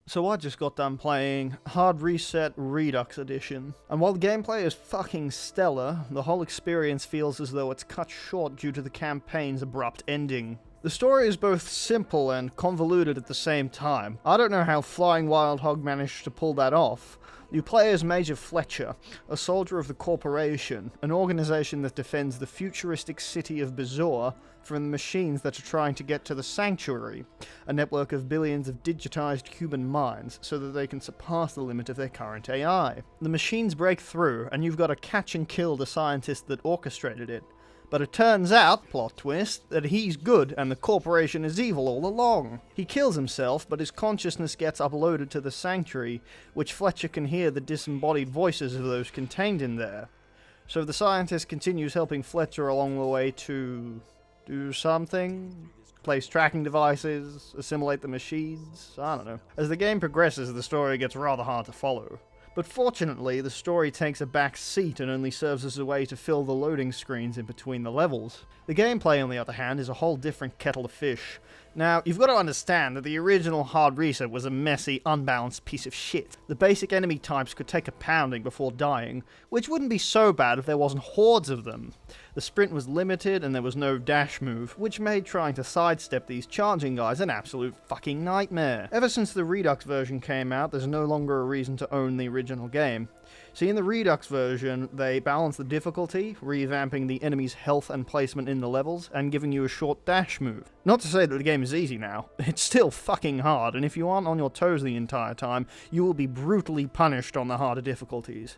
So I just got done playing Hard Reset Redux Edition, and while the gameplay is fucking stellar, the whole experience feels as though it's cut short due to the campaign's abrupt ending. The story is both simple and convoluted at the same time. I don't know how Flying Wild Hog managed to pull that off. You play as Major Fletcher, a soldier of the Corporation, an organization that defends the futuristic city of Bezor from the machines that are trying to get to the Sanctuary, a network of billions of digitized human minds, so that they can surpass the limit of their current AI. The machines break through, and you've got to catch and kill the scientist that orchestrated it. But it turns out, plot twist, that he's good and the Corporation is evil all along. He kills himself, but his consciousness gets uploaded to the Sanctuary, which Fletcher can hear the disembodied voices of those contained in there. So the scientist continues helping Fletcher along the way to do something? Place tracking devices, assimilate the machines, I don't know. As the game progresses, the story gets rather hard to follow. But fortunately, the story takes a back seat and only serves as a way to fill the loading screens in between the levels. The gameplay, on the other hand, is a whole different kettle of fish. Now, you've got to understand that the original Hard Reset was a messy, unbalanced piece of shit. The basic enemy types could take a pounding before dying, which wouldn't be so bad if there wasn't hordes of them. The sprint was limited and there was no dash move, which made trying to sidestep these charging guys an absolute fucking nightmare. Ever since the Redux version came out, there's no longer a reason to own the original game. See, in the Redux version, they balance the difficulty, revamping the enemy's health and placement in the levels, and giving you a short dash move. Not to say that the game is easy now, it's still fucking hard, and if you aren't on your toes the entire time, you will be brutally punished on the harder difficulties.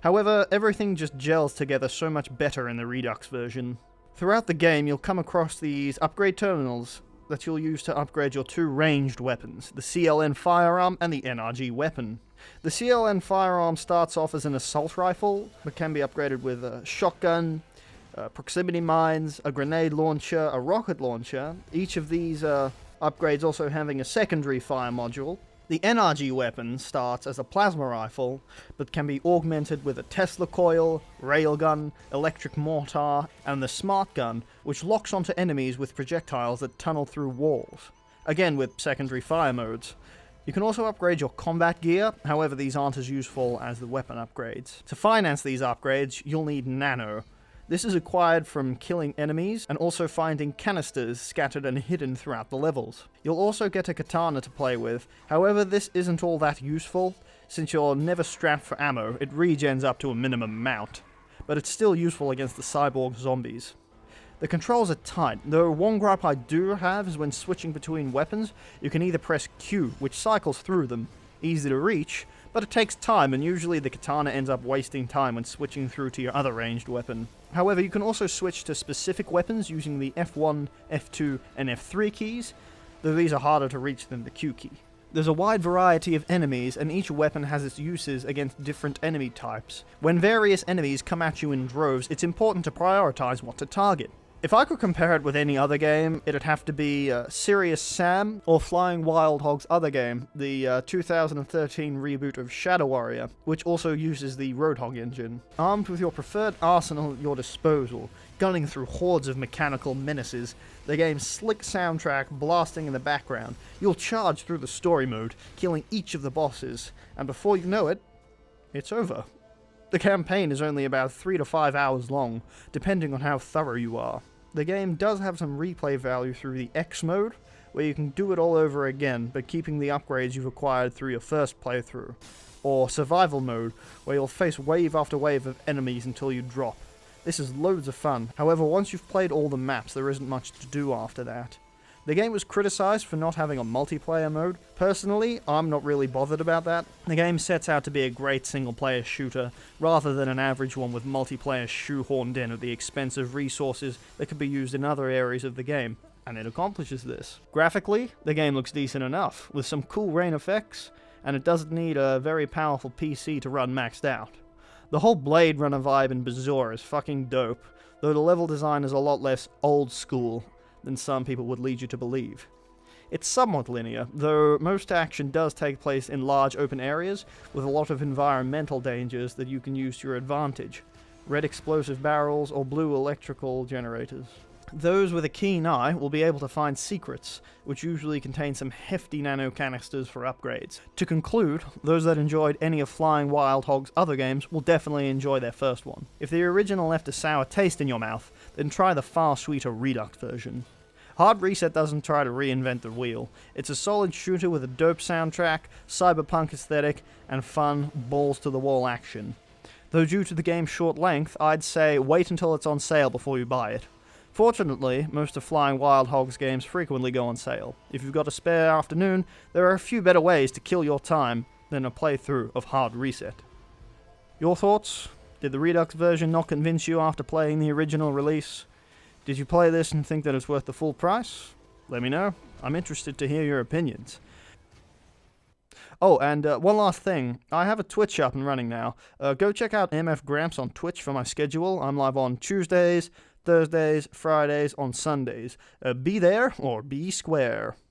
However, everything just gels together so much better in the Redux version. Throughout the game, you'll come across these upgrade terminals that you'll use to upgrade your two ranged weapons, the CLN firearm and the NRG weapon. The CLN firearm starts off as an assault rifle, but can be upgraded with a shotgun, proximity mines, a grenade launcher, a rocket launcher, each of these upgrades also having a secondary fire module. The NRG weapon starts as a plasma rifle, but can be augmented with a Tesla coil, railgun, electric mortar, and the smart gun, which locks onto enemies with projectiles that tunnel through walls, again with secondary fire modes. You can also upgrade your combat gear, however these aren't as useful as the weapon upgrades. To finance these upgrades, you'll need nano. This is acquired from killing enemies and also finding canisters scattered and hidden throughout the levels. You'll also get a katana to play with, however this isn't all that useful. Since you're never strapped for ammo, it regens up to a minimum amount, but it's still useful against the cyborg zombies. The controls are tight, though one gripe I do have is when switching between weapons, you can either press Q, which cycles through them, easy to reach, but it takes time and usually the katana ends up wasting time when switching through to your other ranged weapon. However, you can also switch to specific weapons using the F1, F2, and F3 keys, though these are harder to reach than the Q key. There's a wide variety of enemies, and each weapon has its uses against different enemy types. When various enemies come at you in droves, it's important to prioritize what to target. If I could compare it with any other game, it'd have to be Serious Sam or Flying Wild Hog's other game, the 2013 reboot of Shadow Warrior, which also uses the Roadhog engine. Armed with your preferred arsenal at your disposal, gunning through hordes of mechanical menaces, the game's slick soundtrack blasting in the background, you'll charge through the story mode, killing each of the bosses, and before you know it, it's over. The campaign is only about 3 to 5 hours long, depending on how thorough you are. The game does have some replay value through the X mode, where you can do it all over again, but keeping the upgrades you've acquired through your first playthrough. Or survival mode, where you'll face wave after wave of enemies until you drop. This is loads of fun, however once you've played all the maps there isn't much to do after that. The game was criticized for not having a multiplayer mode. Personally, I'm not really bothered about that. The game sets out to be a great single-player shooter, rather than an average one with multiplayer shoehorned in at the expense of resources that could be used in other areas of the game, and it accomplishes this. Graphically, the game looks decent enough, with some cool rain effects, and it doesn't need a very powerful PC to run maxed out. The whole Blade Runner vibe in Bezor is fucking dope, though the level design is a lot less old school than some people would lead you to believe. It's somewhat linear, though most action does take place in large open areas with a lot of environmental dangers that you can use to your advantage. Red explosive barrels or blue electrical generators. Those with a keen eye will be able to find secrets, which usually contain some hefty nano canisters for upgrades. To conclude, those that enjoyed any of Flying Wild Hog's other games will definitely enjoy their first one. If the original left a sour taste in your mouth, then try the far sweeter Redux version. Hard Reset doesn't try to reinvent the wheel. It's a solid shooter with a dope soundtrack, cyberpunk aesthetic, and fun, balls-to-the-wall action. Though due to the game's short length, I'd say wait until it's on sale before you buy it. Fortunately, most of Flying Wild Hog's games frequently go on sale. If you've got a spare afternoon, there are a few better ways to kill your time than a playthrough of Hard Reset. Your thoughts? Did the Redux version not convince you after playing the original release? Did you play this and think that it's worth the full price? Let me know. I'm interested to hear your opinions. Oh, and one last thing. I have a Twitch up and running now. Go check out MF Gramps on Twitch for my schedule. I'm live on Tuesdays, Thursdays, Fridays, on Sundays. Be there or be square.